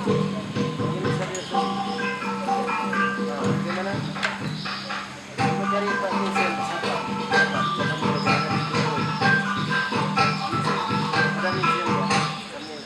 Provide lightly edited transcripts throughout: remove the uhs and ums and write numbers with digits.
Ini serius sih. Nah, gimana? Mau cari Pak Vincent siapa? Siapa yang berbeda itu? Ada Vincent ya? Kami.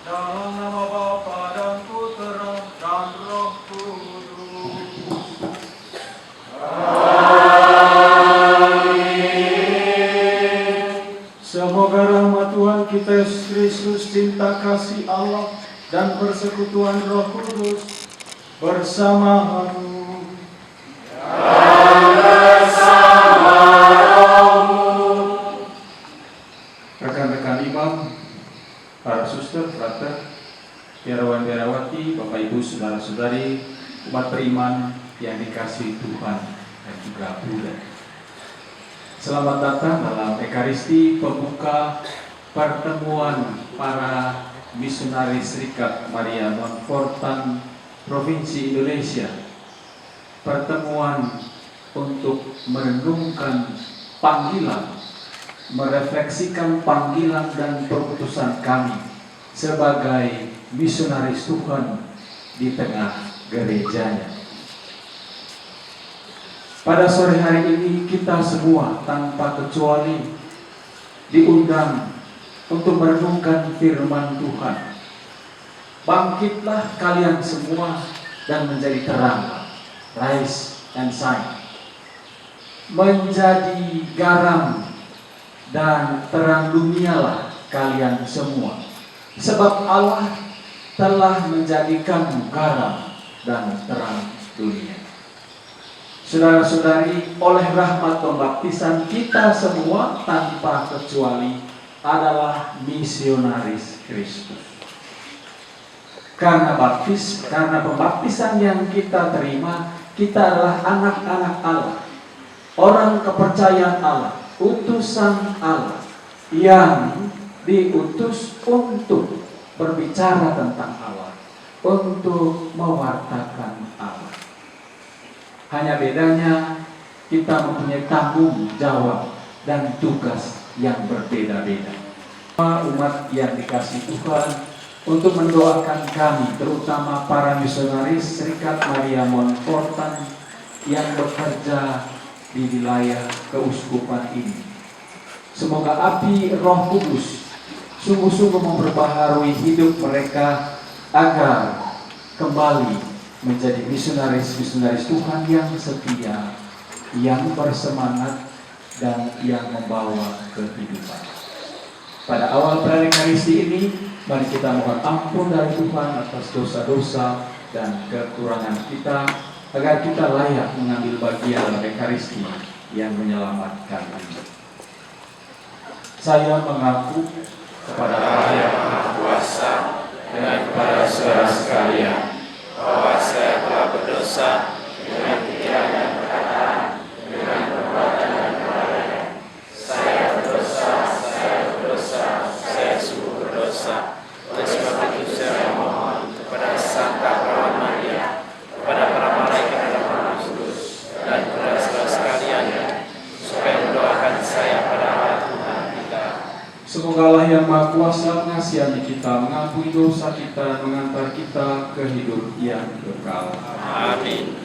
Dalam nama Bapa dan Putera dan Roh Kudus. Semoga rahmat Tuhan kita Yesus Kristus, cinta kasih Allah, dan persekutuan Roh Kudus bersamamu. Rekan-rekan imam, para suster, frater, biarawan-biarawati, Bapak Ibu, saudara-saudari, umat beriman yang dikasihi Tuhan dan juga Buddha. Selamat datang dalam Ekaristi pembuka pertemuan para misionaris Serikat Maria Montfortan Provinsi Indonesia. Pertemuan untuk merenungkan panggilan, merefleksikan panggilan dan keputusan kami sebagai misionaris Tuhan di tengah gerejanya. Pada sore hari ini kita semua tanpa kecuali diundang untuk merenungkan firman Tuhan. Bangkitlah kalian semua dan menjadi terang. Rise and shine. Menjadi garam dan terang dunialah kalian semua. Sebab Allah telah menjadikanmu garam dan terang dunia. Saudara-saudari, oleh rahmat pembaptisan kita semua tanpa kecuali adalah misionaris Kristus. Karena pembaptisan yang kita terima, kita adalah anak-anak Allah, orang kepercayaan Allah, utusan Allah yang diutus untuk berbicara tentang Allah, untuk mewartakan Allah. Hanya bedanya kita mempunyai tanggung jawab dan tugas yang berbeda-beda. Umat yang dikasihi Tuhan, untuk mendoakan kami, terutama para misionaris Serikat Maria Montfortan yang bekerja di wilayah keuskupan ini. Semoga api Roh Kudus sungguh-sungguh memperbaharui hidup mereka agar kembali menjadi misionaris-misionaris Tuhan yang setia, yang bersemangat, dan yang membawa kehidupan. Pada awal perayaan Ekaristi ini, mari kita mohon ampun dari Tuhan atas dosa-dosa dan kekurangan kita, agar kita layak mengambil bagian dalam Ekaristi yang menyelamatkan Anda. Saya mengaku kepada Allah yang Maha Kuasa dan kepada saudara sekalian bahwa saya telah berdosa dengan pikiran dan perkataan, dengan perbuatan dan kelalaian. Saya berdosa, saya sungguh berdosa. Oleh sebab itu saya mohon kepada Santa Perawan Maria, kepada para malaikat dan para kudus, dan kepada saudara sekalian, supaya mendoakan saya pada Allah Tuhan kita. Semoga Allah yang Maha Kuasa mengasihani kita, mengampuni dosa kita, mengantar kita ke hidup yang kekal. Amin.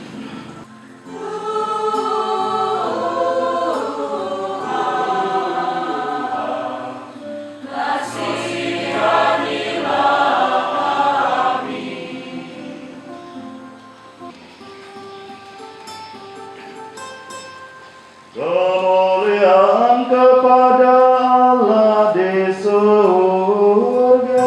Kemuliaan kepada Allah di surga.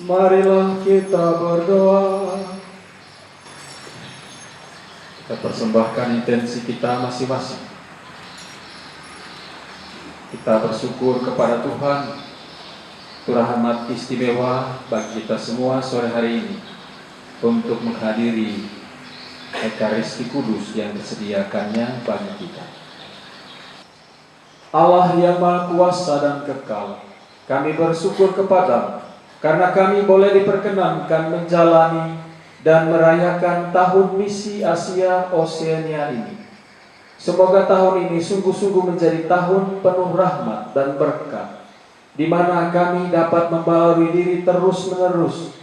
Marilah kita berdoa. Kita persembahkan intensi kita masing-masing. Kita bersyukur kepada Tuhan untuk rahmat istimewa bagi kita semua sore hari ini untuk menghadiri Ekaristi Kudus yang disediakannya bagi kita. Allah yang Maha Kuasa dan Kekal, kami bersyukur kepada-Mu karena kami boleh diperkenankan menjalani dan merayakan tahun misi Asia Oseania ini. Semoga tahun ini sungguh-sungguh menjadi tahun penuh rahmat dan berkat, di mana kami dapat membaharui diri terus-menerus,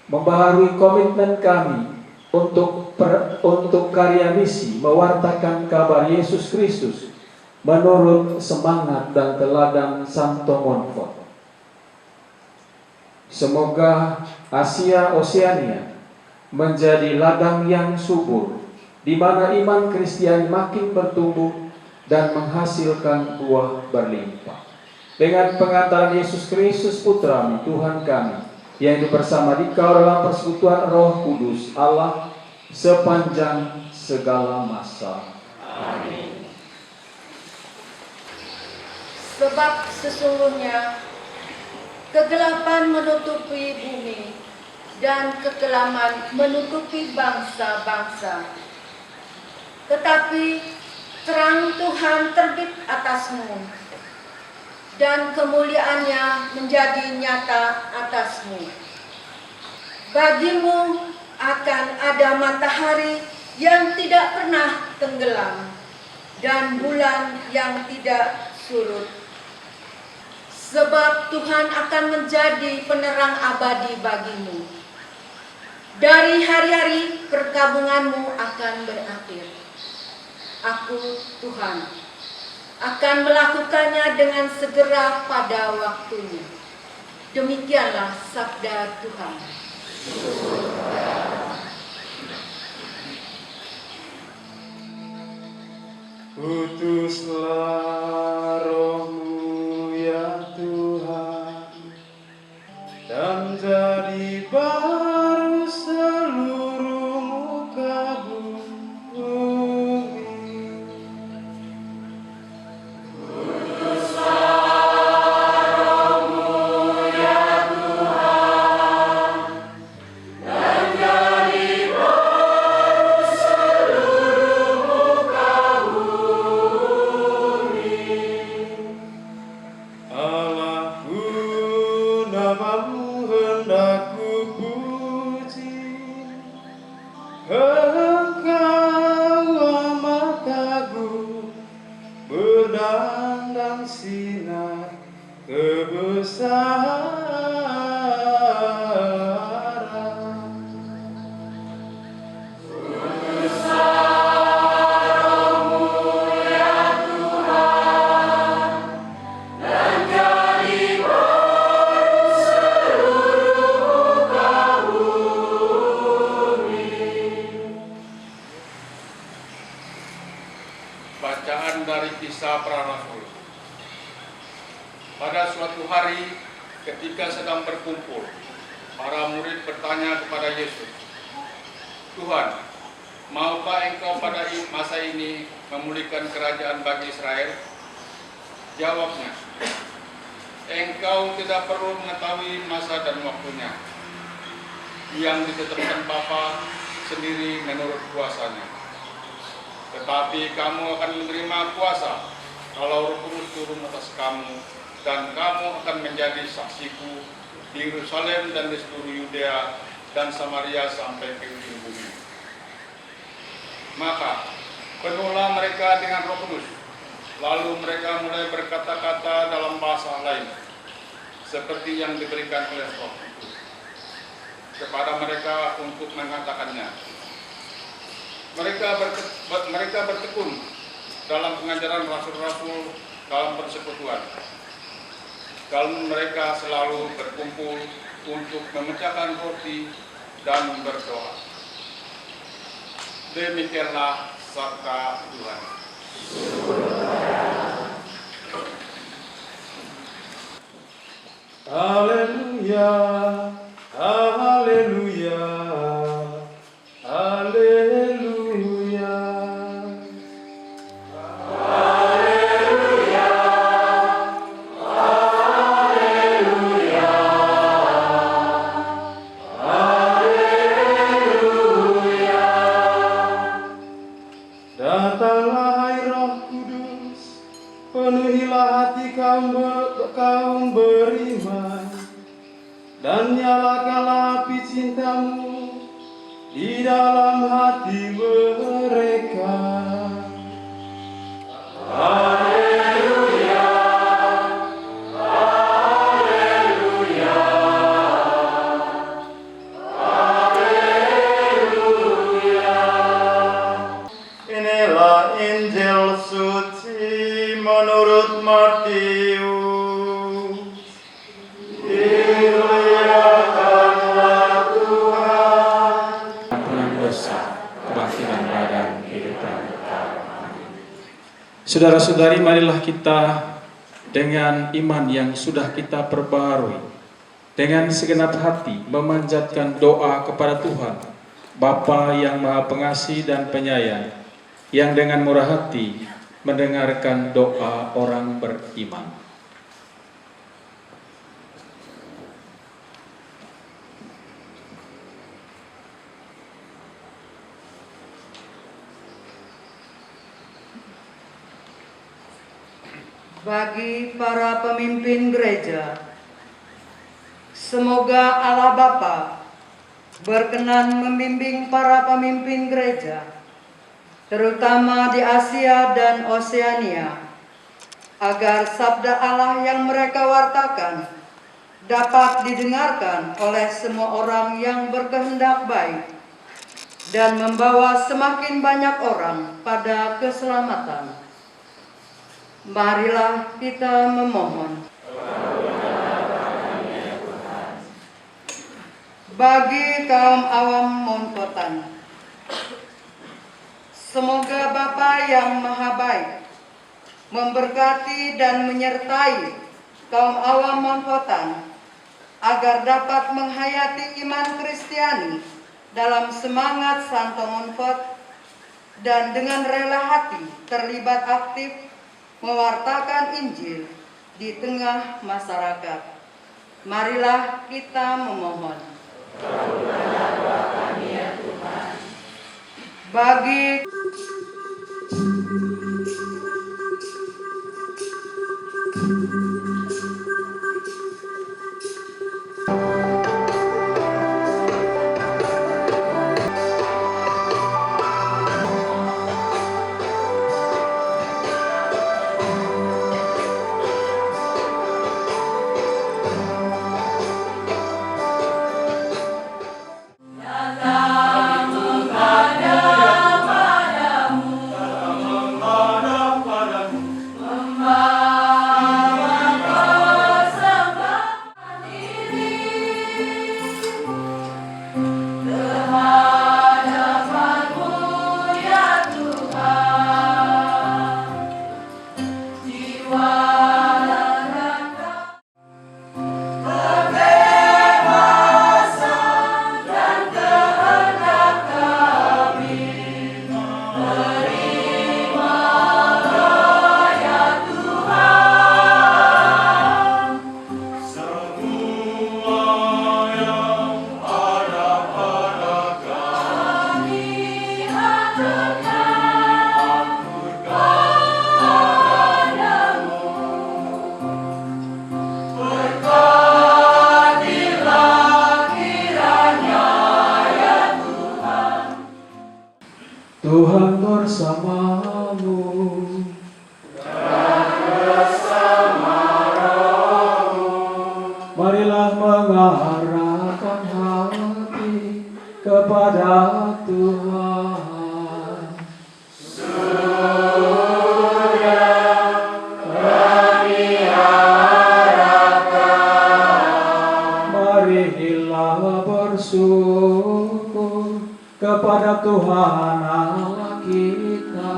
membaharui komitmen kami untuk karya misi mewartakan kabar Yesus Kristus menurut semangat dan teladan Santo Montfort. Semoga Asia Oseania menjadi ladang yang subur, di mana iman Kristiani makin bertumbuh dan menghasilkan buah berlimpah. Dengan pengantaran Yesus Kristus Putra-Mu, Tuhan kami, yang hidup bersama Dikau dalam persekutuan Roh Kudus Allah sepanjang segala masa. Amin. Sebab sesungguhnya kegelapan menutupi bumi dan kekelaman menutupi bangsa-bangsa. Tetapi terang Tuhan terbit atasmu, dan kemuliaannya menjadi nyata atasmu. Bagimu akan ada matahari yang tidak pernah tenggelam, dan bulan yang tidak surut. Sebab Tuhan akan menjadi penerang abadi bagimu. Dari hari-hari perkabunganmu akan berakhir. Aku, Tuhan, akan melakukannya dengan segera pada waktunya. Demikianlah sabda Tuhan. Utuslah Roh-Mu ya Tuhan, dan jadi baru seluruh muka bumi. Allahku, namamu hendak ku puji. Engkau amat agung, berdandang sinar kebesaran. Bacaan dari Kisah Para Rasul. Pada suatu hari, ketika sedang berkumpul, para murid bertanya kepada Yesus, "Tuhan, maukah Engkau pada masa ini memulihkan kerajaan bagi Israel?" Jawabnya, "Engkau tidak perlu mengetahui masa dan waktunya, yang ditetapkan Bapa sendiri menurut kuasanya. Tetapi kamu akan menerima kuasa kalau Roh Kudus turun atas kamu, dan kamu akan menjadi saksiku di Yerusalem dan di seluruh Yudea dan Samaria sampai ke ujung bumi." Maka penuhlah mereka dengan Roh Kudus, lalu mereka mulai berkata-kata dalam bahasa lain, seperti yang diberikan oleh Roh itu kepada mereka untuk mengatakannya. Mereka bertekun dalam pengajaran rasul-rasul dalam persekutuan. Dan mereka selalu berkumpul untuk memecahkan roti dan berdoa. Demikianlah sabda Tuhan. Haleluya, haleluya, haleluya. Datanglah hai Roh Kudus, penuhilah hati kaum beriman, dan nyalakanlah api cintamu di dalam hati mereka. Haleluya, haleluya, haleluya. Inilah Injil suci menurut Matius. Dimuliakanlah Tuhan. Ampunan dosa, kebangkitan badan, kehidupan kekal. Saudara-saudari, marilah kita dengan iman yang sudah kita perbarui, dengan segenap hati memanjatkan doa kepada Tuhan, Bapa yang Maha Pengasih dan Penyayang, yang dengan murah hati mendengarkan doa orang beriman. Bagi para pemimpin gereja, semoga Allah Bapa berkenan membimbing para pemimpin gereja, terutama di Asia dan Oseania, agar sabda Allah yang mereka wartakan dapat didengarkan oleh semua orang yang berkehendak baik, dan membawa semakin banyak orang pada keselamatan. Marilah kita memohon. Bagi kaum awam Montotan, semoga Bapa yang Maha Baik memberkati dan menyertai kaum awam Montotan agar dapat menghayati iman Kristiani dalam semangat Santo Monfort dan dengan rela hati terlibat aktif mewartakan Injil di tengah masyarakat. Marilah kita memohon. Bagi Tuhan bersamamu. Marilah mengarahkan hati kepada Tuhan. Marilah bersyukur kepada Tuhan Allah kita.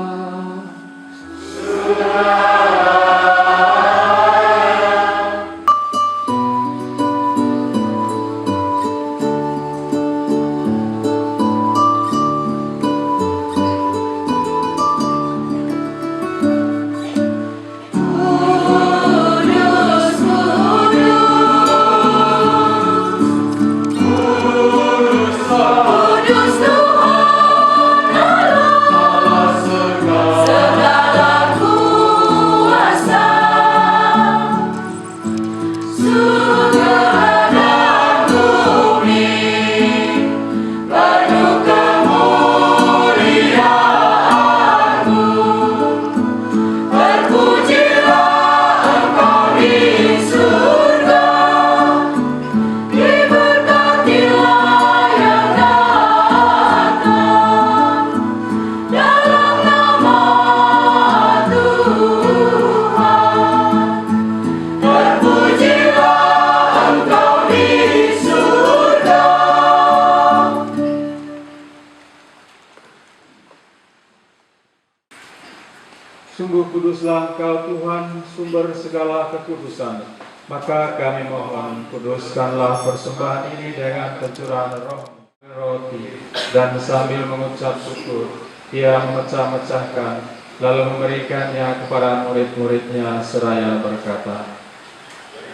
Sungguh kuduslah Engkau Tuhan, sumber segala kekudusan. Maka kami mohon, kuduskanlah persembahan ini dengan pencurahan roh, roti, dan sambil mengucap syukur, ia memecah-mecahkan, lalu memberikannya kepada murid-muridnya seraya berkata,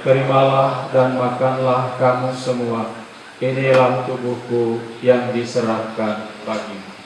"Terimalah dan makanlah kamu semua, inilah tubuhku yang diserahkan bagimu."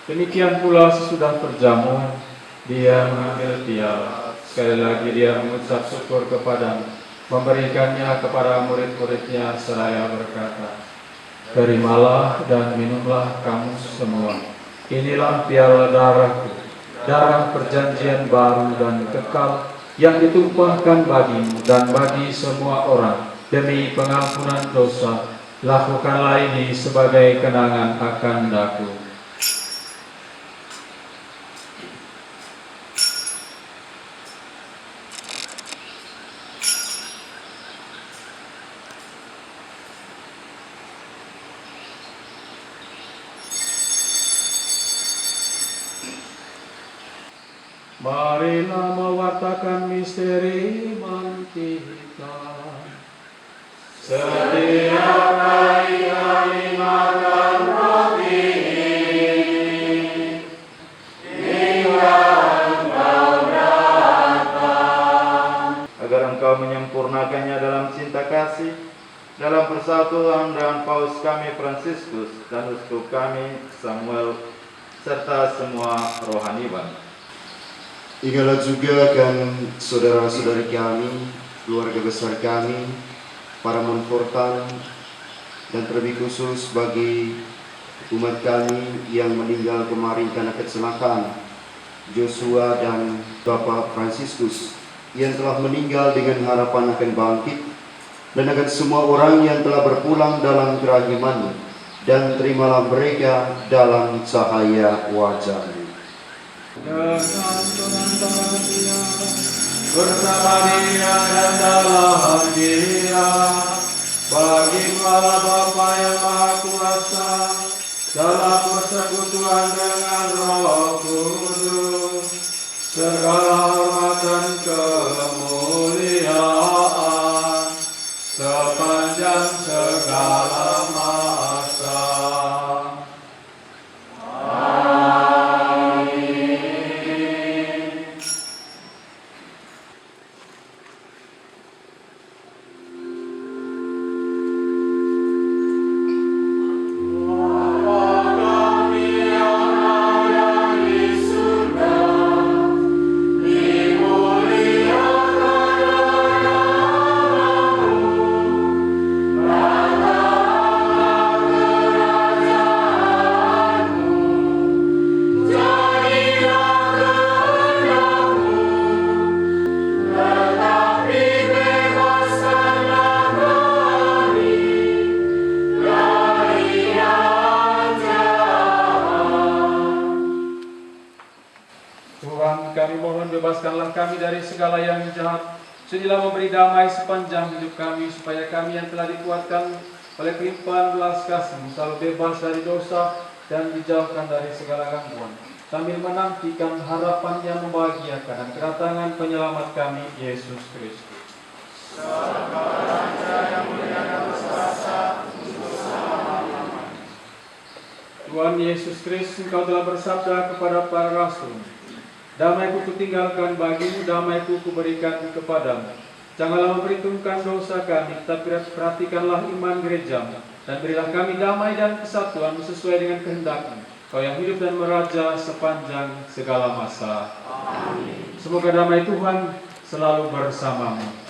Demikian pula sesudah berjamuan, dia mengambil piala. Sekali lagi dia mengucap syukur kepadanya, memberikannya kepada murid-muridnya seraya berkata, terimalah dan minumlah kamu semua. Inilah piala darahku, darah perjanjian baru dan kekal, yang ditumpahkan bagimu dan bagi semua orang demi pengampunan dosa. Lakukanlah ini sebagai kenangan akan daku. Marilah mewartakan misteri iman kita. Setiap kali kami makan roti ini, hingga Engkau datang. Agar Engkau menyempurnakannya dalam cinta kasih, dalam persatuan dengan Paus kami Fransiskus dan uskup kami Samuel, serta semua rohaniwan. Ingatlah juga akan saudara-saudari kami, keluarga besar kami, para Montfortan, dan terlebih khusus bagi umat kami yang meninggal kemarin karena kecelakaan, Joshua dan Bapak Fransiskus, yang telah meninggal dengan harapan akan bangkit, dan akan semua orang yang telah berpulang dalam kerahiman, dan terimalah mereka dalam cahaya wajah-Mu. Dengan pengantaran Dia, bersama Dia dan dalam Dia, bagi Allah Bapa yang Maha Kuasa, dalam persekutuan dengan Roh Kudus, segala hormat dan kemuliaan sepanjang segala masa. Tuhan, kami mohon bebaskanlah kami dari segala yang jahat. Sudilah memberi damai sepanjang hidup kami, supaya kami yang telah dikuatkan oleh kelimpahan belas kasih-Mu selalu bebas dari dosa dan dijauhkan dari segala gangguan, sambil menantikan harapan yang membahagiakan dan kedatangan penyelamat kami, Yesus Kristus. Tuhan Yesus Kristus, Engkau telah bersabda kepada para rasul, damai-Ku kutinggalkan bagimu, damai-Ku kuberikan kepadamu. Janganlah memperhitungkan dosa kami, tapi perhatikanlah iman gereja-Mu, dan berilah kami damai dan kesatuan sesuai dengan kehendak-Mu, Kau yang hidup dan meraja sepanjang segala masa. Amin. Semoga damai Tuhan selalu bersamamu.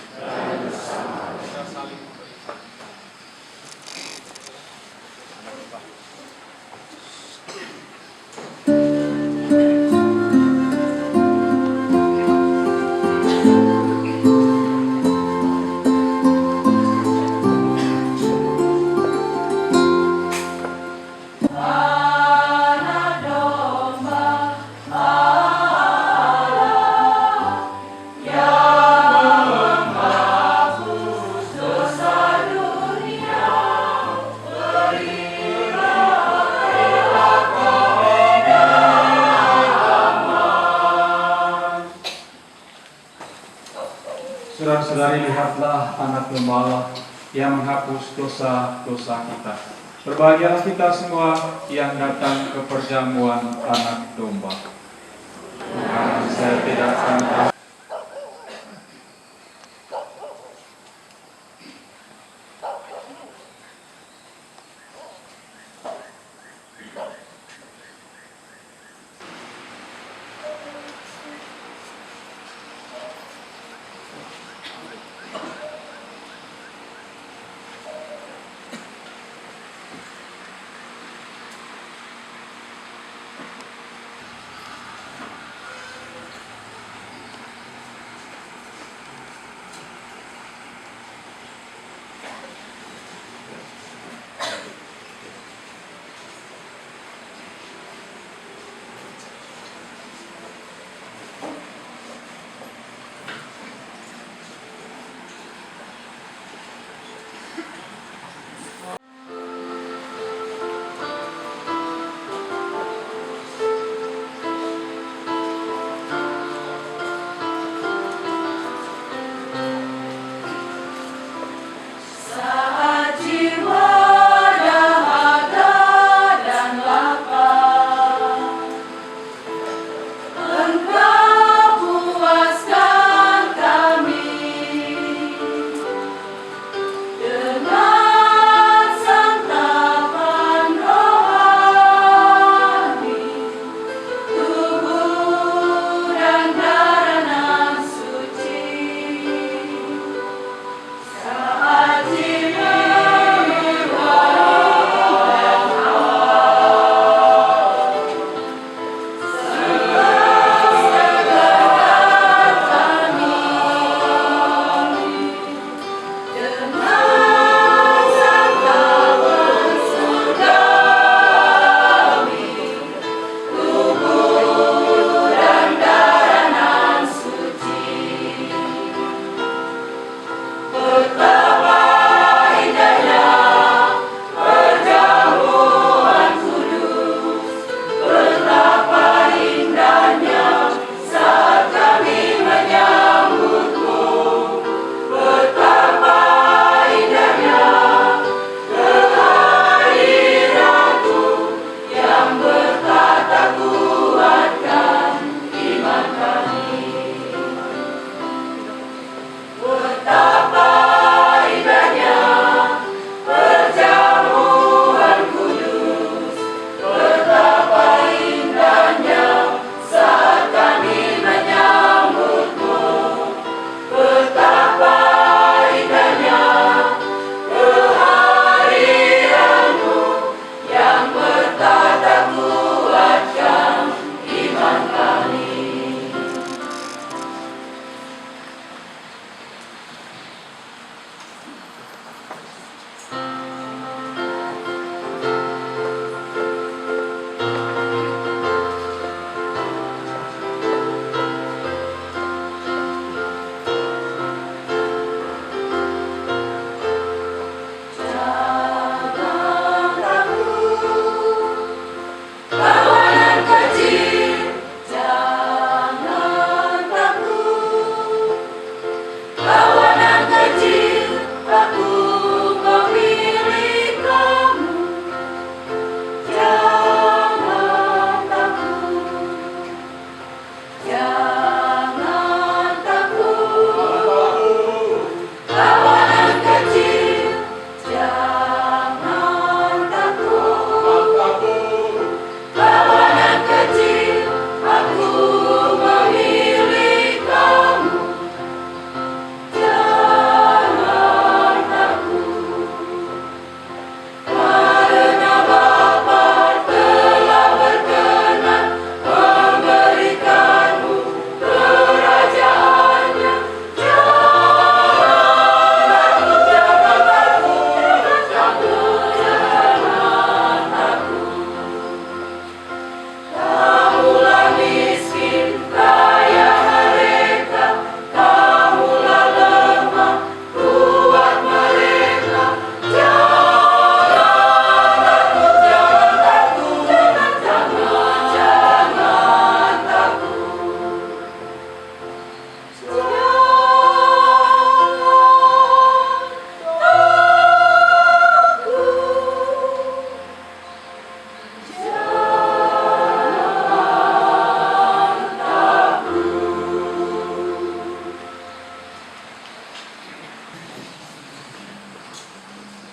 Saudara-saudari, lihatlah anak domba Allah yang menghapus dosa-dosa kita. Berbahagialah kita semua yang datang ke perjamuan anak domba. Tuhan, saya tidak akan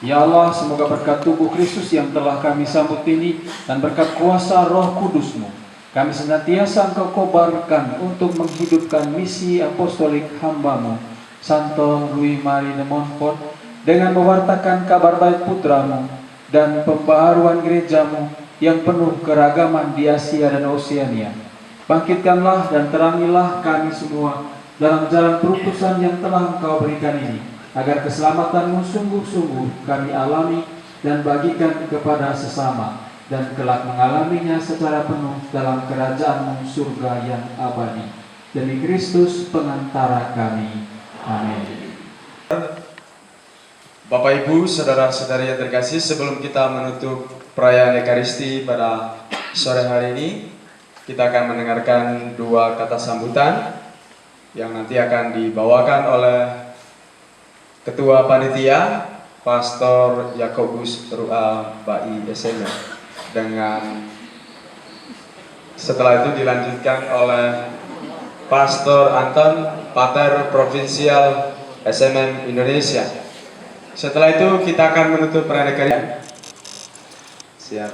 Ya Allah, semoga berkat tubuh Kristus yang telah kami sambut ini dan berkat kuasa Roh Kudus-Mu, kami senantiasa Engkau kobarkan untuk menghidupkan misi apostolik hamba-Mu, Santo Louis Marie de Montfort, dengan mewartakan kabar baik putra-Mu dan pembaharuan gereja-Mu yang penuh keragaman di Asia dan Oseania. Bangkitkanlah dan terangilah kami semua dalam jalan perutusan yang telah Engkau berikan ini, agar keselamatan-Mu sungguh-sungguh kami alami dan bagikan kepada sesama, dan kelak mengalaminya secara penuh dalam kerajaan-Mu surga yang abadi. Demi Kristus pengantara kami. Amin. Bapak Ibu, saudara-saudari yang terkasih, sebelum kita menutup perayaan Ekaristi pada sore hari ini, kita akan mendengarkan dua kata sambutan yang nanti akan dibawakan oleh Ketua Panitia, Pastor Yakobus Ru'a Bai SMM, dengan setelah itu dilanjutkan oleh Pastor Anton, Pater Provinsial SMM Indonesia. Setelah itu kita akan menutup perayaan Ekaristi. Siap.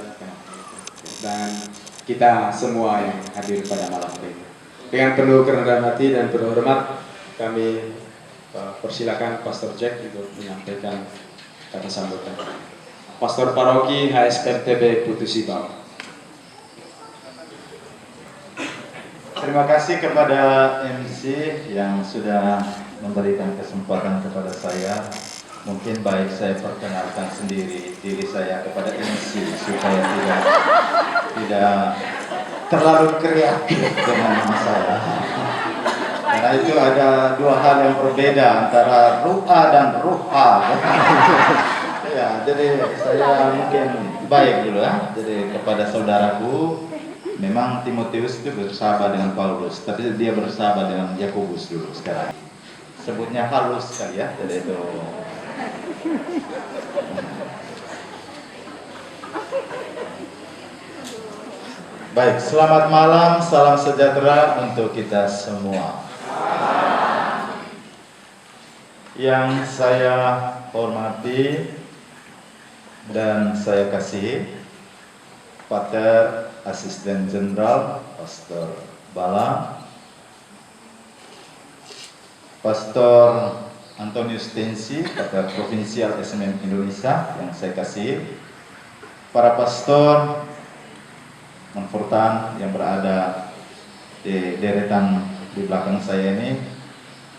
Dan kita semua yang hadir pada malam hari ini, dengan penuh kerendahan hati dan penuh hormat, kami persilakan Pastor Jack untuk menyampaikan kata sambutan. Pastor Paroki HSPTB Putusibau. Terima kasih kepada MC yang sudah memberikan kesempatan kepada saya. Mungkin baik saya perkenalkan sendiri diri saya kepada MC supaya tidak terlalu kreatif dengan nama saya. Karena itu ada dua hal yang berbeda antara ru'a dan ruha. Ya, jadi saya mungkin baik dulu ya. Jadi kepada saudaraku, memang Timotius itu bersahabat dengan Paulus, tapi dia bersahabat dengan Yakobus dulu sekarang. Sebutnya halus sekali ya, jadi itu. Baik, selamat malam, salam sejahtera untuk kita semua. Yang saya hormati dan saya kasihi, Pater Asisten Jenderal Pastor Bala, Pastor Antonius Tensi, Pater Provinsial SMM Indonesia yang saya kasihi, para pastor Montfortan yang berada di deretan di belakang saya ini,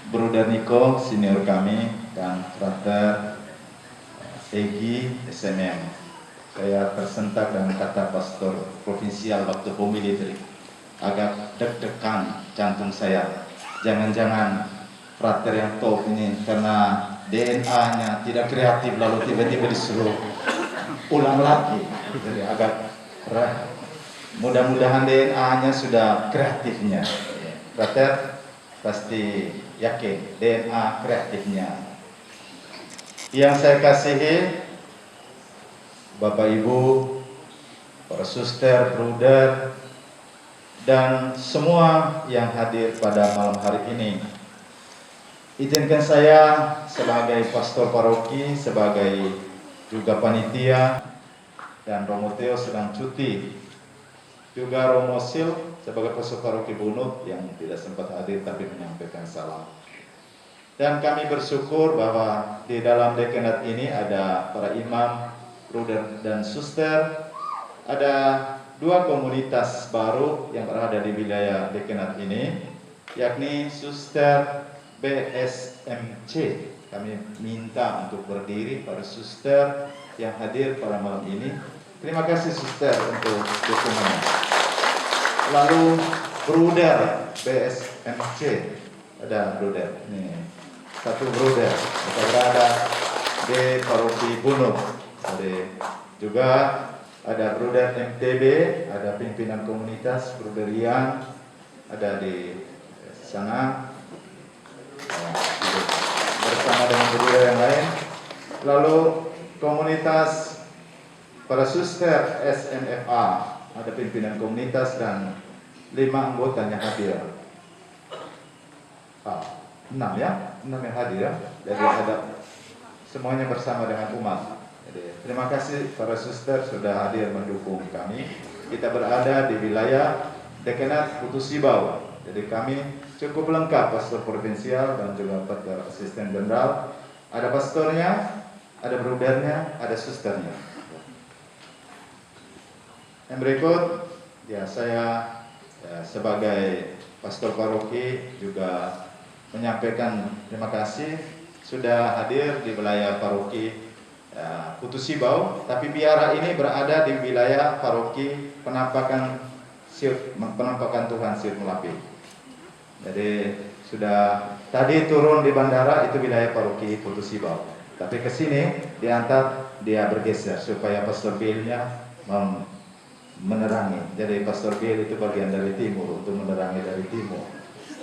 Bruder Niko senior kami, dan Frater Egi SMM. Saya tersentak dengan kata Pastor Provinsial waktu homili tadi, agak deg-degan jantung saya. Jangan-jangan Frater yang top ini karena DNA-nya tidak kreatif lalu tiba-tiba disuruh ulang lagi. Jadi agak mudah-mudahan DNA-nya sudah kreatifnya. Frater pasti yakin DNA kreatifnya. Yang saya kasihi Bapak Ibu, para suster, bruder, dan semua yang hadir pada malam hari ini. Izinkan saya sebagai pastor paroki, sebagai juga panitia, dan Romo Theo sedang cuti, juga Romo Sil sebagai pastor paroki Bunut yang tidak sempat hadir tapi menyampaikan salam. Dan kami bersyukur bahwa di dalam dekanat ini ada para imam, bruder dan suster, ada dua komunitas baru yang berada di wilayah dekanat ini, yakni suster BSMC. Kami minta untuk berdiri para suster yang hadir pada malam ini. Terima kasih suster untuk dukungannya. Lalu bruder BSMC, ada bruder ini, satu bruder kita berada di paroki Bunut. Jadi juga ada bruder MTB, ada pimpinan komunitas bruder Rian ada di sana bersama dengan bruder yang lain. Lalu komunitas para suster SMFA, ada pimpinan komunitas dan 5 anggotanya hadir. 6 ya, 6 yang hadir ya. Jadi ada semuanya bersama dengan umat. Jadi, terima kasih para suster sudah hadir mendukung kami. Kita berada di wilayah Dekanat Putus Sibau. Jadi kami cukup lengkap, pastor provinsial dan juga pastor asisten jenderal. Ada pastornya, ada brudernya, ada susternya. Yang berikut, ya saya sebagai pastor paroki juga menyampaikan terima kasih sudah hadir di wilayah paroki Putus Sibau, tapi biara ini berada di wilayah paroki penampakan Tuhan Siut Melapi. Jadi sudah tadi turun di bandara itu wilayah paroki Putus Sibau, tapi ke sini diantar dia bergeser supaya pastor Bill-nya menerangi. Jadi pastor Bill itu bagian dari timur untuk menerangi dari timur.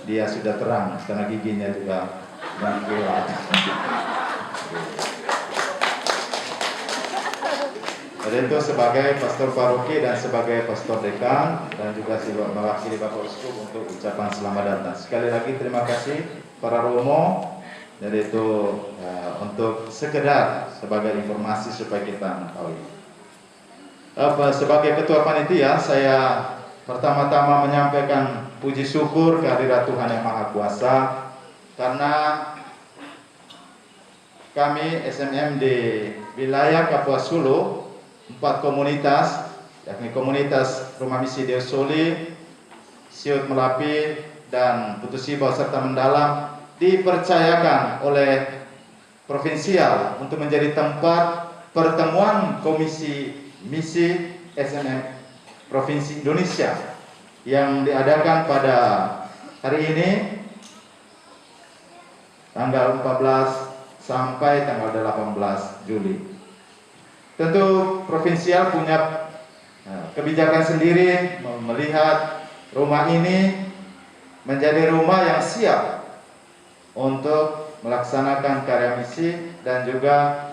Dia sudah terang karena giginya juga kuat. Jadi itu sebagai pastor paroki dan sebagai pastor dekan dan juga mewakili Bapak Uskup untuk ucapan selamat datang. Sekali lagi terima kasih para romo. Jadi itu untuk sekedar sebagai informasi supaya kita mengetahui. Sebagai ketua panitia, saya pertama-tama menyampaikan puji syukur kehadirat Tuhan Yang Maha Kuasa karena kami SMM di wilayah Kapuas Hulu 4 komunitas, yakni komunitas Rumah Misi Deus Soli, Siut Melapi, dan Putus Sibau serta Mendalam dipercayakan oleh provinsial untuk menjadi tempat pertemuan komisi misi SMM Provinsi Indonesia yang diadakan pada hari ini tanggal 14 sampai tanggal 18 Juli. Tentu provinsial punya kebijakan sendiri melihat rumah ini menjadi rumah yang siap untuk melaksanakan karya misi dan juga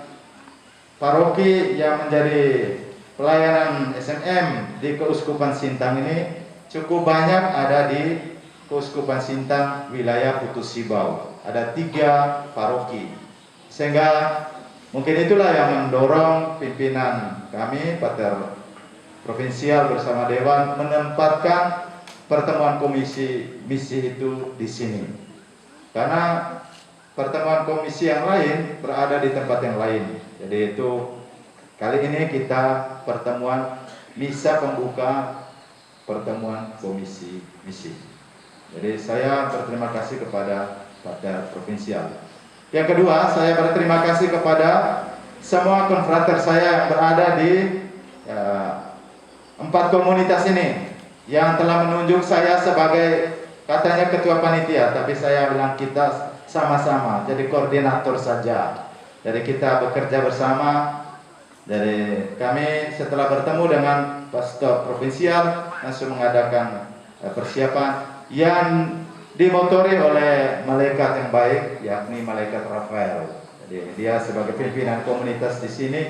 paroki yang menjadi pelayanan SMM di Keuskupan Sintang ini cukup banyak ada di Keuskupan Sintang wilayah Putus Sibau. Ada 3 paroki. Sehingga mungkin itulah yang mendorong pimpinan kami, Pater Provinsial bersama Dewan menempatkan pertemuan komisi misi itu di sini. Karena pertemuan komisi yang lain berada di tempat yang lain. Jadi itu kali ini kita pertemuan misa pembuka pertemuan komisi misi. Jadi saya berterima kasih kepada Pater Provinsial. Yang kedua, saya berterima kasih kepada semua konfrater saya yang berada di 4 komunitas ini yang telah menunjuk saya sebagai katanya ketua panitia, tapi saya bilang kita sama-sama jadi koordinator saja. Jadi kita bekerja bersama. Jadi kami setelah bertemu dengan pastor provinsial langsung mengadakan persiapan yang dimotori oleh malaikat yang baik, yakni malaikat Rafael. Jadi dia sebagai pimpinan komunitas di sini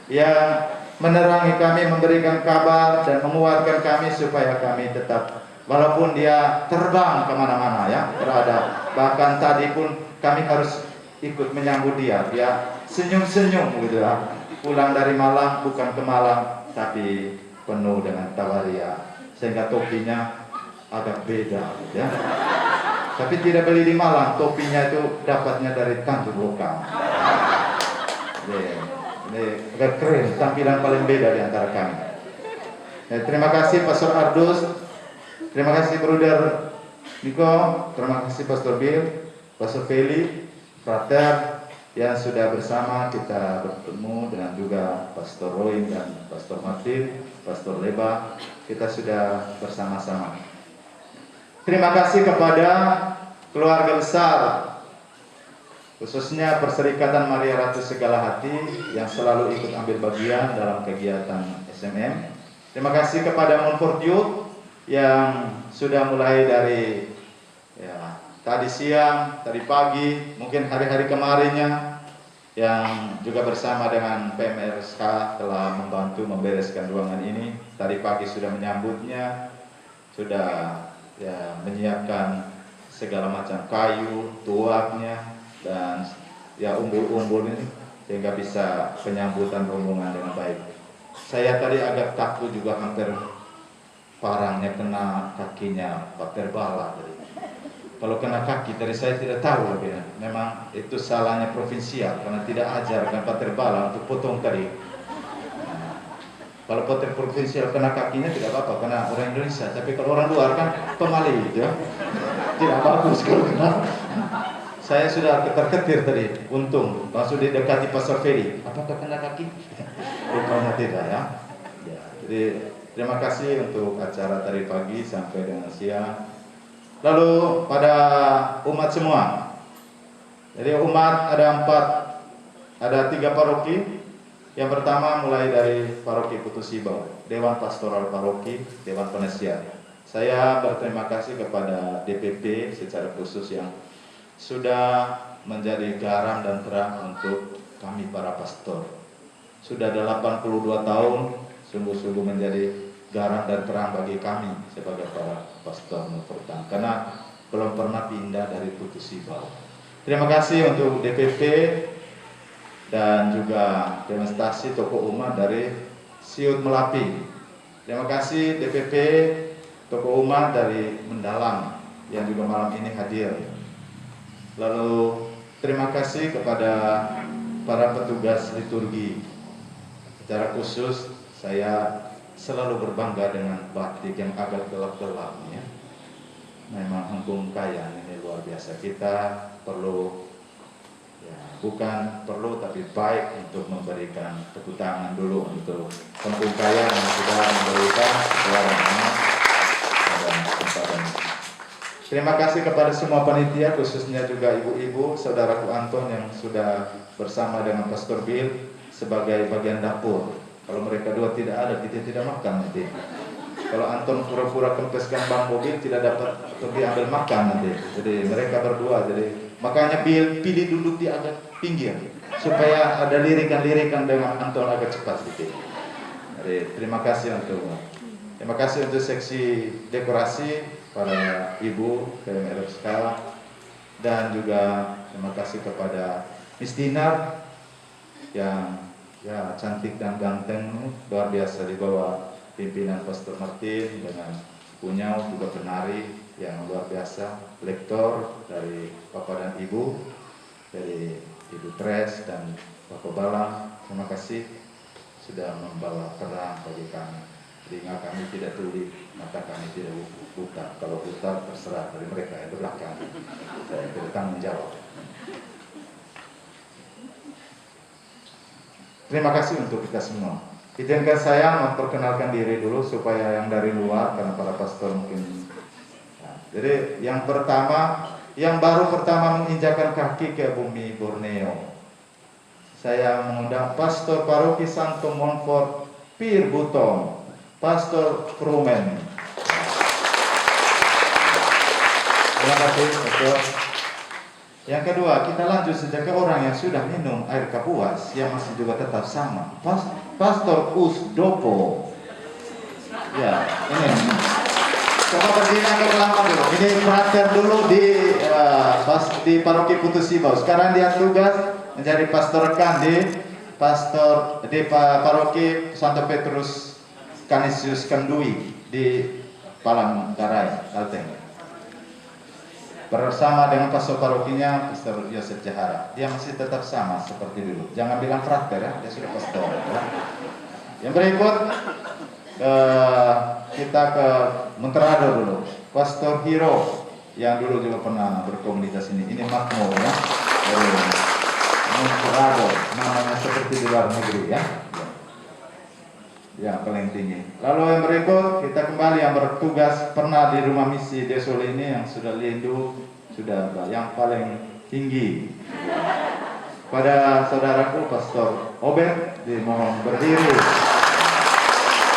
yang menerangi kami, memberikan kabar dan menguatkan kami supaya kami tetap, walaupun dia terbang kemana-mana ya berada. Bahkan tadi pun kami harus ikut menyambut dia. Dia senyum-senyum gitu ya. Pulang dari Malang bukan ke Malang tapi penuh dengan tawaria, sehingga topinya agak beda ya. Tapi tidak beli di Malang, topinya itu dapatnya dari Tanjung Lokal. Ini agak keren, tampilan paling beda di antara kami. Terima kasih Pastor Ardus, terima kasih Bruder Niko, terima kasih Pastor Bill, Pastor Feli, Frater yang sudah bersama kita bertemu, dengan juga Pastor Roy dan Pastor Martin, Pastor Leba, kita sudah bersama-sama. Terima kasih kepada keluarga besar, khususnya Perserikatan Maria Ratu Segala Hati yang selalu ikut ambil bagian dalam kegiatan SMM. Terima kasih kepada Montfort Youth yang sudah mulai dari tadi siang, tadi pagi, mungkin hari-hari kemarinnya, yang juga bersama dengan PMRSK telah membantu membereskan ruangan ini. Tadi pagi sudah menyambutnya, sudah menyiapkan segala macam kayu, tuaknya, dan umbul-umbul ini sehingga bisa penyambutan rombongan dengan baik. Saya tadi agak takut juga, hampir parangnya kena kakinya Pak Terbala tadi. Kalau kena kaki tadi saya tidak tahu lagi. Memang itu salahnya provinsial karena tidak ajarkan Pak Terbala untuk potong tadi. Kalau Pak provinsial kena kakinya tidak apa-apa karena orang Indonesia, tapi kalau orang luar kan pemali gitu ya. Tidak bagus kalau kena. Saya sudah ketar-ketir tadi, untung langsung didekati Pasar Ferry. Apakah kena kaki? Rupanya tidak ya. Jadi terima kasih untuk acara tadi pagi sampai dengan siang. Lalu pada umat semua. Jadi umat ada 3 paroki. Yang pertama mulai dari paroki Putu Sibau, Dewan Pastoral Paroki, Dewan Penasihat. Saya berterima kasih kepada DPP secara khusus yang sudah menjadi garam dan terang untuk kami para pastor. Sudah 82 tahun sungguh-sungguh menjadi garam dan terang bagi kami sebagai para pastor Monfortan, karena belum pernah pindah dari Putu Sibau. Terima kasih untuk DPP dan juga demonstrasi tokoh umat dari Siut Melapi. Terima kasih DPP tokoh umat dari Mendalam yang juga malam ini hadir. Lalu terima kasih kepada para petugas liturgi. Secara khusus saya selalu berbangga dengan batik yang agak gelap-gelap ya. Memang Engkung Kayan ini luar biasa. Kita perlu bukan perlu tapi baik untuk memberikan tepuk tangan dulu untuk Engkung Kayan yang sudah memberikan suaranya. Terima kasih kepada semua panitia, khususnya juga ibu-ibu, saudaraku Anton yang sudah bersama dengan Pastor Bill sebagai bagian dapur. Kalau mereka dua tidak ada, kita tidak makan nanti. Kalau Anton pura-pura kempeskan Bang Bobil, tidak dapat pergi ambil makan nanti. Jadi mereka berdua, jadi makanya Bill pilih duduk di agak pinggir supaya ada lirikan-lirikan dengan Anton agak cepat sedikit. Jadi terima kasih untuk seksi dekorasi para ibu KMRFSK, dan juga terima kasih kepada Miss Dinar yang ya cantik dan ganteng luar biasa di bawah pimpinan Pastor Martin, dengan punya juga penari yang luar biasa, lektor dari Bapak dan Ibu, dari Ibu Tres dan Bapak Balang. Terima kasih sudah membawa terang bagi kami. Telinga kami tidak tuli, mata kami tidak buta. Kalau buta terserah dari mereka yang di belakang. Saya tidak tanggung jawab. Terima kasih untuk kita semua. Izinkan saya memperkenalkan diri dulu supaya yang dari luar, karena para pastor mungkin. Jadi yang pertama, yang baru pertama menginjakan kaki ke bumi Borneo, saya mengundang Pastor Paroki Santo Montfort Pir Butong, Pastor Frumen. Terima kasih, Pastor. Yang kedua, kita lanjut saja ke orang yang sudah minum air kapuas, yang masih juga tetap sama, Pastor Usdopo. Ya, ini. Coba berdiri agak lama dulu. Ini frater dulu di Paroki Putu Sibau. Sekarang dia tugas menjadi pastor rekan di Paroki Santo Petrus Canisius Kendui di Palangkaraya, Kalteng. Bersama dengan pastor parokinya, Pastor Yosef Jahara. Dia masih tetap sama seperti dulu. Jangan bilang frater ya, dia sudah pastor. Ya. Yang berikut kita ke Monterado dulu. Pastor Hiro yang dulu juga pernah berkomunitas ini. Ini makmur ya. Monterado, namanya seperti di luar negeri ya. Yang paling tinggi. Lalu yang berikut kita kembali yang bertugas pernah di rumah misi Desol ini yang sudah lindu, sudah yang paling tinggi. Pada saudaraku Pastor Obed dimohon berdiri.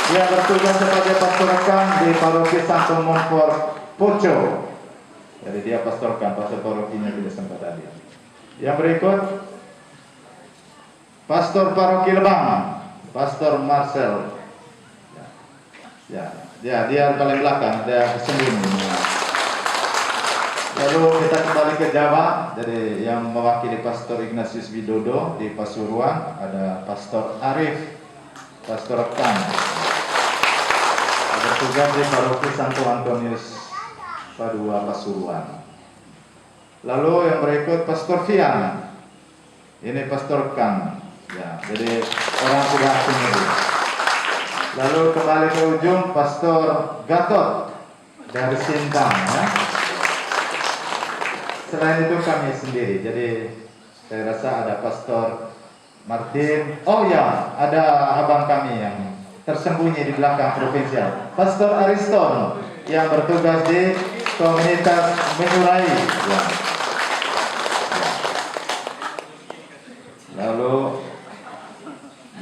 Dia bertugas sebagai pastor rekan di Paroki Santo Montfort Poco. Jadi dia pastor rekan, pastor parokinya tidak sempat hadir. Yang berikut Pastor Paroki Lebang, Pastor Marcel. Ya, dia paling belakang, dia sembunyi. Lalu kita kembali ke Jawa. Jadi yang mewakili Pastor Ignatius Widodo di Pasuruan ada Pastor Arif, Pastor Kang. Bertugas di Paroki Santo Antonius Padua Pasuruan. Lalu yang berikut Pastor Fian. Ini Pastor Kang. Ya, jadi orang sudah asing ini. Lalu kembali ke ujung Pastor Gatot dari Sintang. Ya. Selain itu kami sendiri. Jadi saya rasa ada Pastor Martin. Oh ya, ada abang kami yang tersembunyi di belakang provinsial, Pastor Ariston yang bertugas di komunitas Menyurai. Ya. Lalu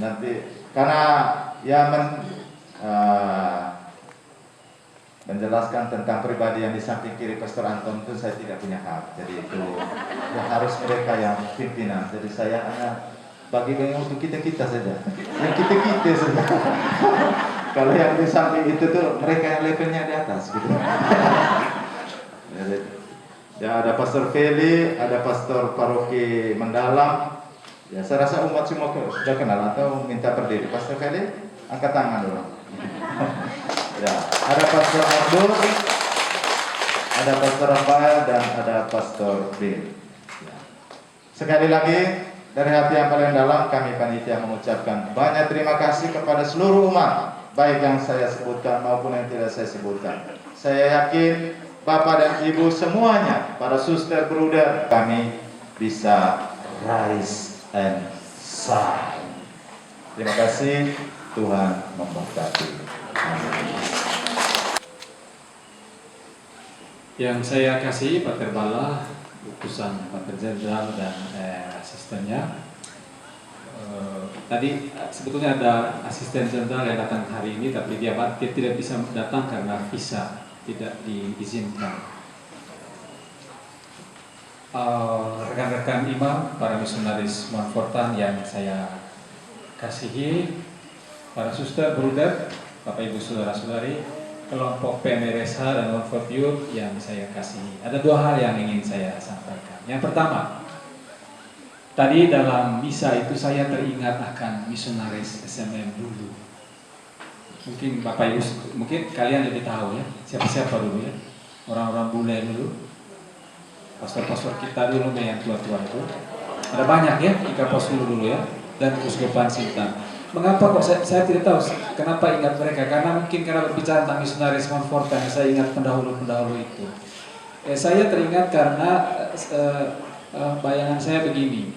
nanti karena ya menjelaskan tentang pribadi yang di samping kiri Pastor Anton itu saya tidak punya hak. Jadi itu ya harus mereka yang pimpinan. Jadi saya hanya bagi-bagi untuk kita saja. Yang kita saja. Kalau yang di samping itu tuh mereka yang levelnya di atas gitu. Jadi, ya ada Pastor Feli, ada Pastor Paroki Mendalam. Ya saya rasa umat semua sudah kenal atau minta berdiri. Pastor Feli, angkat tangan dulu. Ya, ada Pastor Abdul, ada Pastor Rafael dan ada Pastor Bill. Ya. Sekali lagi dari hati yang paling dalam kami panitia mengucapkan banyak terima kasih kepada seluruh umat, baik yang saya sebutkan maupun yang tidak saya sebutkan. Saya yakin Bapak dan Ibu semuanya, para suster, bruder, kami bisa rise and shine. Terima kasih, Tuhan memberkati. Yang saya kasih Pater Bala, utusan Pater Jenderal dan asistennya. Tadi sebetulnya ada asisten jenderal yang datang hari ini, tapi dia tidak bisa datang karena visa tidak diizinkan. Rekan-rekan imam, para misionaris Montfortan yang saya kasihi, para suster, bruder, Bapak Ibu saudara-saudari, kelompok PMRSH dan Montfort Youth yang saya kasihi. Ada dua hal yang ingin saya sampaikan. Yang pertama, tadi dalam misa itu saya teringat akan misionaris SMM dulu. Mungkin Bapak Ibu, mungkin kalian lebih tahu ya, siapa-siapa dulu ya. Orang-orang bule dulu, pastor-pastor kita dulu yang tua-tua itu. Ada banyak ya, Ika Pos dulu ya, dan Kuskupan Sintang. Mengapa kok saya tidak tahu kenapa ingat mereka? Karena mungkin karena berbicara tentang misionaris Montfortan, saya ingat pendahulu-pendahulu itu. Saya teringat karena bayangan saya begini.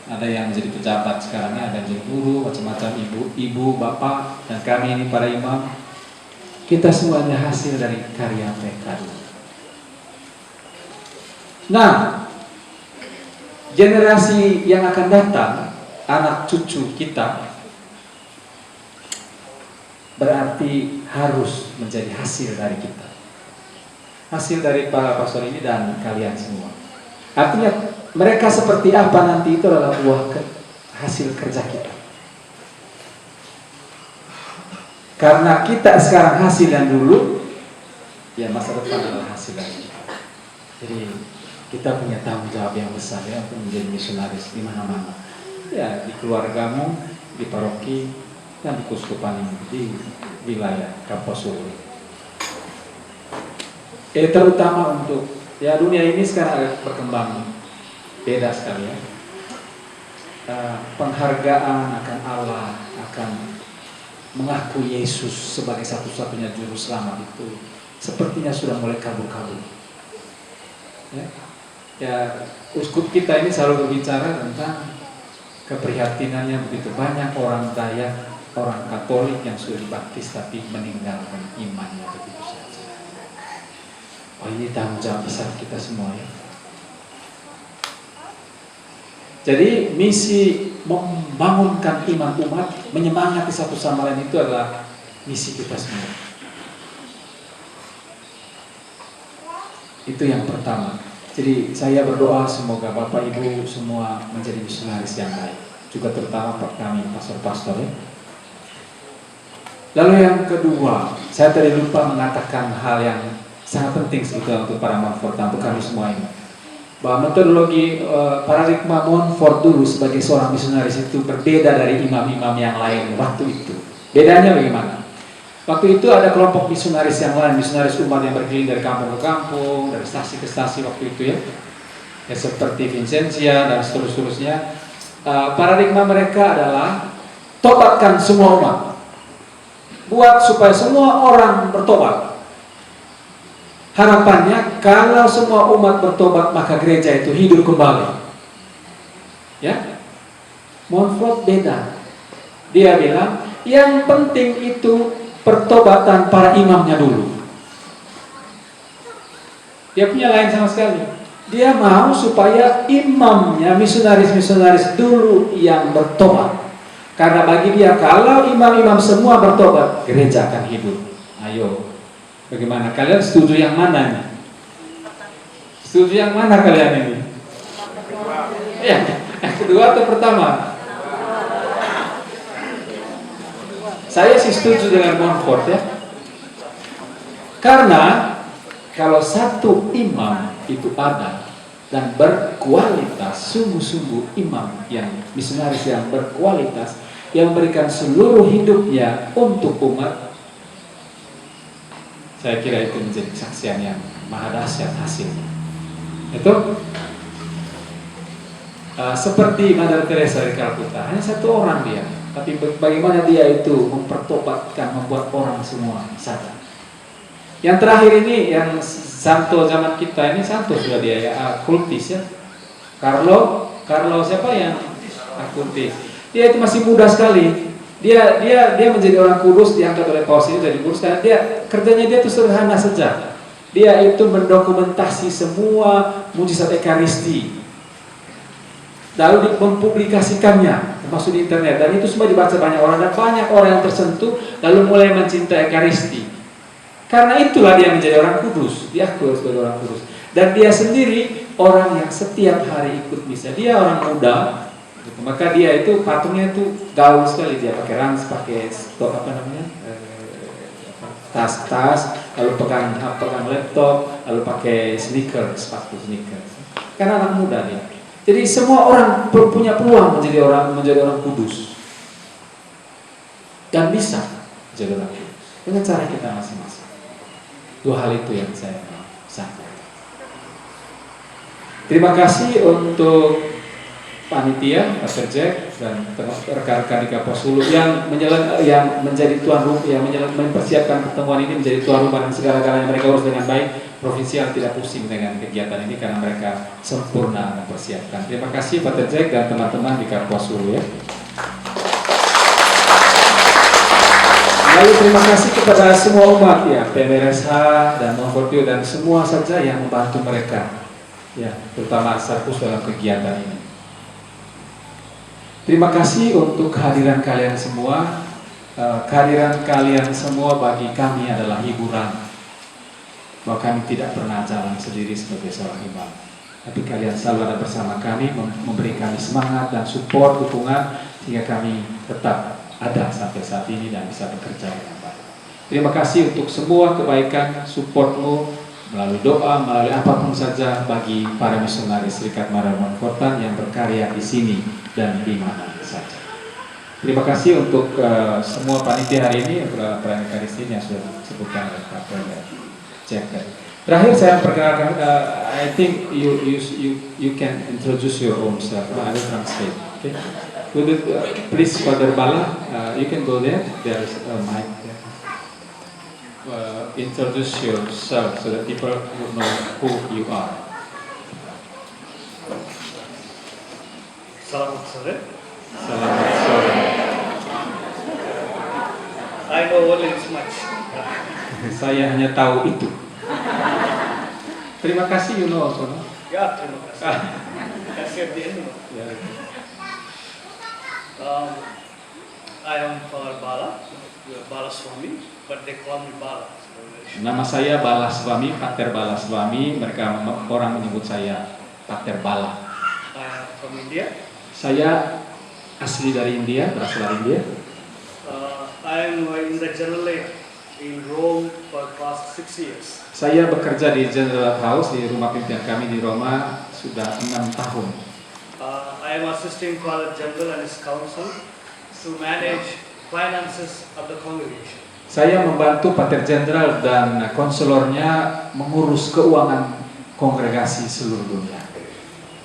Ada yang menjadi pejabat sekarang, ada yang menjadi guru, macam-macam ibu, bapak, dan kami ini para imam. Kita semuanya hasil dari karya mereka. Nah, generasi yang akan datang, anak cucu kita, berarti harus menjadi hasil dari kita, hasil dari para pastor ini dan kalian semua. Artinya mereka seperti apa nanti itu adalah buah hasil kerja kita. Karena kita sekarang hasil yang dulu, ya masa depan adalah hasil dari kita. Jadi kita punya tanggung jawab yang besar ya untuk menjadi misionaris di mana-mana. Ya di keluargamu, di paroki, dan di kuskupan ini, di wilayah Kaposulu. Terutama untuk ya dunia ini sekarang berkembang beda sekali ya. Penghargaan akan Allah, akan mengakui Yesus sebagai satu-satunya juru selamat itu sepertinya sudah mulai kabur-kabur. Ya, uskup kita ini selalu berbicara tentang keprihatinannya begitu banyak orang Dayak, orang Katolik yang sudah dibaptis tapi meninggalkan imannya begitu saja. Oh, ini tanggung jawab besar kita semua ya. Jadi misi membangunkan iman umat, menyemangati satu sama lain itu adalah misi kita semua. Itu yang pertama. Jadi saya berdoa semoga Bapak Ibu semua menjadi misionaris yang baik. Juga terutama kami pastor-pastor ya. Lalu yang kedua, saya tadi lupa mengatakan hal yang sangat penting sebetulnya untuk para Montfortan, untuk kami semua ini. Bahwa metodologi paradigma Montfort dulu sebagai seorang misionaris itu berbeda dari imam-imam yang lain waktu itu. Bedanya bagaimana? Waktu itu ada kelompok misionaris yang lain, misionaris umat yang berkeliling dari kampung ke kampung, dari stasi ke stasi waktu itu ya. Ya seperti Vincentia dan seterusnya. Paradigma mereka adalah tobatkan semua umat. Buat supaya semua orang bertobat. Harapannya kalau semua umat bertobat maka gereja itu hidup kembali. Ya, Montfort beda. Dia bilang yang penting itu pertobatan para imamnya dulu. Dia punya lain sama sekali. Dia mau supaya imamnya, misionaris-misionaris dulu yang bertobat. Karena bagi dia kalau imam-imam semua bertobat, gereja akan hidup. Ayo. Bagaimana? Kalian setuju yang mana nih? Setuju yang mana kalian ini? Ya, yang kedua atau pertama? Saya sih setuju dengan Montfort ya. Karena kalau satu imam itu ada dan berkualitas, sungguh-sungguh imam yang misionaris yang berkualitas, yang memberikan seluruh hidupnya untuk umat, saya kira itu menjadi kesaksian yang maha dahsyat hasilnya. Itu seperti Mother Teresa di Calcutta, hanya satu orang dia, tapi bagaimana dia itu mempertobatkan, membuat orang semua sadar. Yang terakhir ini, yang santo zaman kita ini, santo sudah dia ya, kultis ya. Carlo siapa yang kultis? Dia itu masih muda sekali. Dia menjadi orang kudus, diangkat oleh Paus ini dari kudus karena kerjanya dia itu sederhana saja. Dia itu mendokumentasi semua mujizat Ekaristi, lalu mempublikasikannya, termasuk di internet, dan itu semua dibaca banyak orang dan banyak orang yang tersentuh, lalu mulai mencintai Ekaristi. Karena itulah dia menjadi orang kudus, diakui sebagai orang kudus. Dan dia sendiri orang yang setiap hari ikut misa. Dia orang muda. Maka dia itu patungnya itu gaul sekali, dia pakai rans, pakai tas, lalu pegang laptop, lalu pakai sepatu sneakers. Karena anak muda dia. Jadi semua orang punya peluang menjadi orang kudus dan bisa menjadi orang kudus dengan cara kita masing-masing. Dua hal itu yang saya mau sampaikan. Terima kasih untuk panitia, Pastor Jack dan rekan-rekan di Kaposulu yang menjadi tuan rumah, yang mempersiapkan pertemuan ini menjadi tuan rumah dan segala-galanya mereka urus dengan baik. Provinsial tidak pusing dengan kegiatan ini karena mereka sempurna mempersiapkan. Terima kasih Pastor Jack dan teman-teman di Kaposulu ya. Lalu terima kasih kepada semua umat ya, PMRSH dan Montfortio dan semua saja yang membantu mereka ya, terutama Sarkus dalam kegiatan ini. Terima kasih untuk kehadiran kalian semua. Kehadiran kalian semua bagi kami adalah hiburan. Bahwa kami tidak pernah jalan sendiri sebagai seorang imam. Tapi kalian selalu ada bersama kami, memberi kami semangat dan support, dukungan, sehingga kami tetap ada sampai saat ini dan bisa bekerja dengan baik. Terima kasih untuk semua kebaikan, supportmu, melalui doa, melalui apapun saja bagi para misionaris Serikat Maria Montfortan yang berkarya di sini dan di mana saja. Terima kasih untuk semua panitia hari ini, perayaan Ekaristi yang sudah disebutkan oleh Pak Jack. Terakhir saya perkenalkan, I think you can introduce your own self. I will translate. Okay. Would it, please, Father Bala, you can go there. There is a mic there. Introduce yourself so that people will know who you are. Selamat sore. Selamat sore. I know only this much. Saya hanya tahu itu. Terima kasih, you know also. Ya, terima kasih. Kasih at the end. I am Father Bala, Bala Swami, but they call me Bala. Nama saya Balaswami, Pater Balaswami. Mereka orang menyebut saya Pater Bala. I am from India. Saya asli dari India, berasal dari India. I am in the general in Rome for the past 6 years. Saya bekerja di General House, di rumah pimpinan kami di Roma sudah 6 tahun. I am assisting Father General and his council to manage finances of the congregation. Saya membantu Pater Jenderal dan konselornya mengurus keuangan kongregasi seluruh dunia.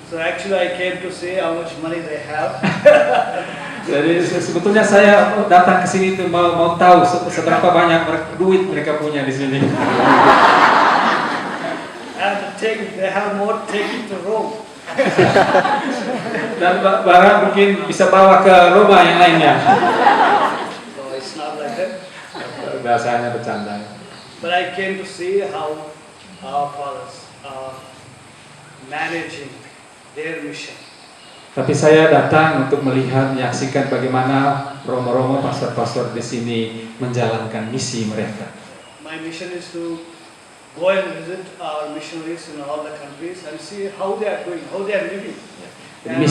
So actually I came to see how much money they have. Jadi sebetulnya saya datang ke sini itu mau tahu seberapa banyak duit mereka punya di sini. And they have more taking to Rome. Dan barang mungkin bisa bawa ke Roma yang lainnya. So it's not like that. Bahasanya bercanda. But I came to see how our fathers are managing their mission. Tapi saya datang untuk melihat, menyaksikan bagaimana romo-romo, pastor-pastor di sini menjalankan misi mereka. My mission is to go and visit our missionaries in all the countries and see how they are doing, how they are living. Jadi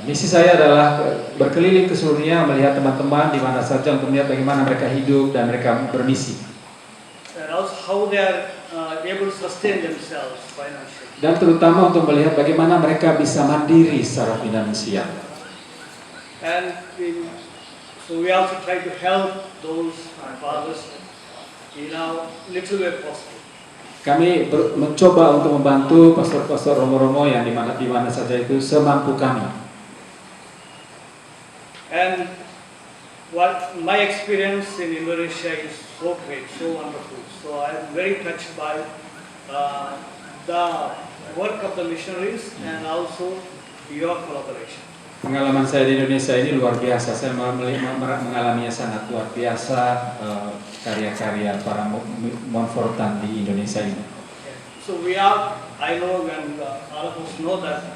misi saya adalah berkeliling ke seluruh dunia, melihat teman-teman di mana saja untuk melihat bagaimana mereka hidup dan mereka bermisi. And also how they are able to sustain themselves financially. Dan terutama untuk melihat bagaimana mereka bisa mandiri secara finansial. And so we also try to help those fathers in our little way possible. Kami mencoba untuk membantu pastor-pastor romo-romo yang di mana saja itu semampu kami. And what my experience in Indonesia is so great, so wonderful. So I'm very touched by the work of the missionaries and also your collaboration. Pengalaman saya di Indonesia ini luar biasa. Saya mengalaminya sangat luar biasa, karya-karya para Montfortan di Indonesia ini. So I know and all of us know that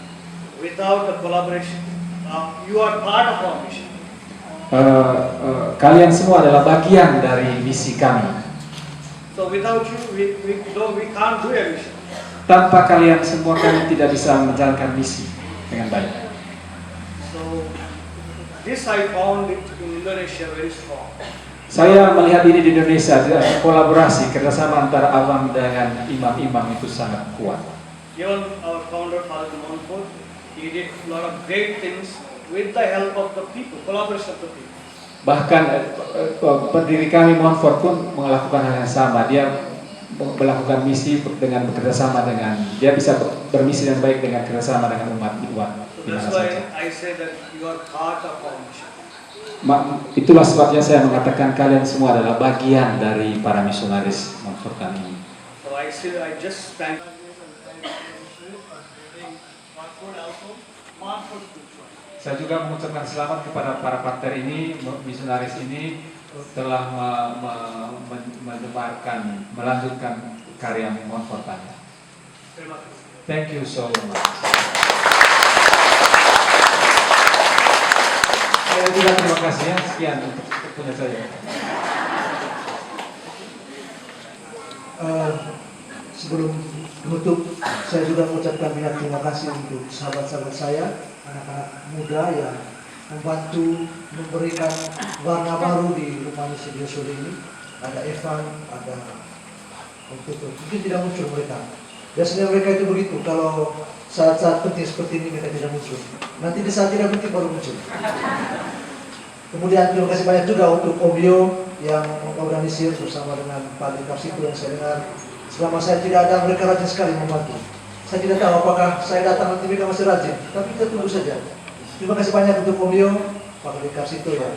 without the collaboration, you are part of our mission. Kalian semua adalah bagian dari misi kami. So without you, we can't do a mission. Tanpa kalian semua kami tidak bisa menjalankan misi dengan baik. So this I found it in Indonesia very strong. Saya melihat ini di Indonesia, kolaborasi, kerjasama antara awam dengan imam-imam itu sangat kuat. Even our founder, Father Montfort, he did a lot of great things with the help of the people, collaboration of the people. Bahkan pendiri kami Montfort pun melakukan hal yang sama. Dia melakukan misi dengan bekerjasama dengan, dia bisa bermisi dengan baik dengan kerjasama dengan umat. So that's why I say that you are part of our mission. Itulah sebabnya saya mengatakan kalian semua adalah bagian dari para misionaris Montfortan ini. So I just thank Saya juga mengucapkan selamat kepada para partner ini, misionaris ini telah menyebarkan, melanjutkan karya Montfortan. Thank you so much. Saya juga terima kasih ya, sekian untuk punya saya. Sebelum menutup, saya juga mengucapkan banyak terima kasih untuk sahabat-sahabat saya, anak-anak muda yang membantu memberikan warna baru di rumah misi Diosuri ini. Ada Evan, ada mungkin tidak muncul mereka. Biasanya mereka itu begitu, kalau saat-saat penting seperti ini mereka tidak muncul. Nanti di saat tidak penting baru muncul. Kemudian terima kasih banyak juga untuk Om Bio yang mengorganisir bersama dengan Pak Dekarsito yang saya dengar. Selama saya tidak ada, mereka rajin sekali membantu. Saya tidak tahu apakah saya datang nanti mereka masih rajin, tapi kita tunggu saja. Terima kasih banyak untuk Om Bio, Pak Dekarsito ya.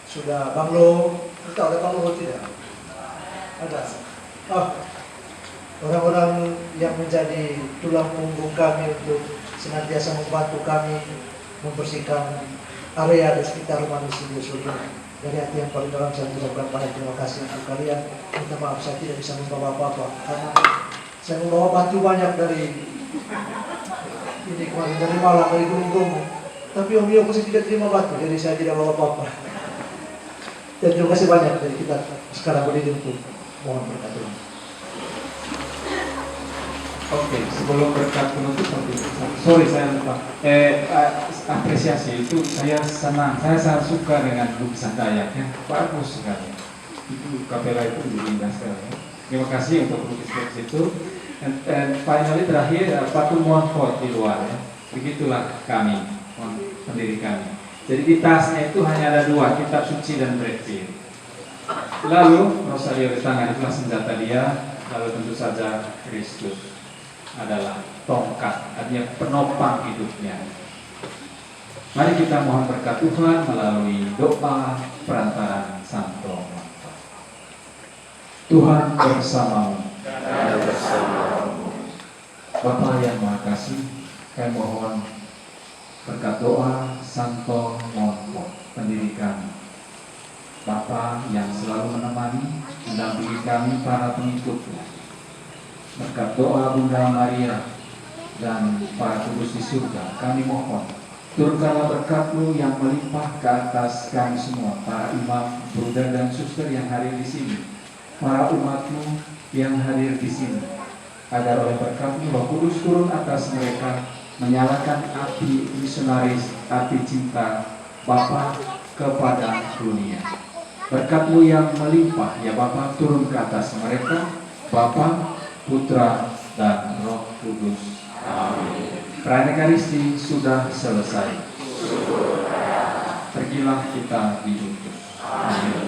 Sudah Banglo, kita ada Banglo tidak? Ada. Orang-orang yang menjadi tulang punggung kami untuk senantiasa membantu kami membersihkan area di sekitar rumah misi Diosuri. Dari hati yang paling dalam saya mengucapkan banyak terima kasih untuk kalian. Minta maaf saya tidak bisa membawa apa-apa karena saya membawa bantu banyak dari ini kemarin dari Malang, dari Gunung Bromo. Tapi Om Yo pasti tidak terima batu, jadi saya tidak bawa apa-apa. Dan terima kasih banyak dari kita sekarang berdiri untuk mohon berkat Tuhan. Oke, sebelum berkat penutup, sorry saya lupa. Apresiasi itu saya senang, saya sangat suka dengan lukisan Dayak, bagus sekali. Itu kapela itu indah sekali. Terima kasih untuk pelukis-pelukis itu. And finally terakhir patung Montfort di luar ya. Begitulah kami, pendiri kami. Jadi di tasnya itu hanya ada 2, kitab suci dan bretsel. Lalu rosario di tangan itulah senjata dia. Lalu tentu saja Kristus adalah tongkat, artinya penopang hidupnya. Mari kita mohon berkat Tuhan melalui doa perantaraan Santo Montfort. Tuhan bersamamu. Bapa yang Maha Kasih, kami mohon berkat doa Santo Montfort, pendiri kami. Bapa yang selalu menemani, mendampingi kami para pengikutnya. Berkat doa Bunda Maria dan para kudus di surga, kami mohon turunkanlah berkat-Mu yang melimpah ke atas kami semua, para imam, bruder dan suster yang hadir di sini, para umat-Mu yang hadir di sini, agar oleh berkat-Mu Roh Kudus turun atas mereka, menyalakan api misionaris, api cinta Bapa kepada dunia. Berkat-Mu yang melimpah ya Bapa turun ke atas mereka, Bapa, Putra, dan Roh Kudus. Amin. Perayaan Ekaristi sudah selesai. Pergilah kita diutus. Amin.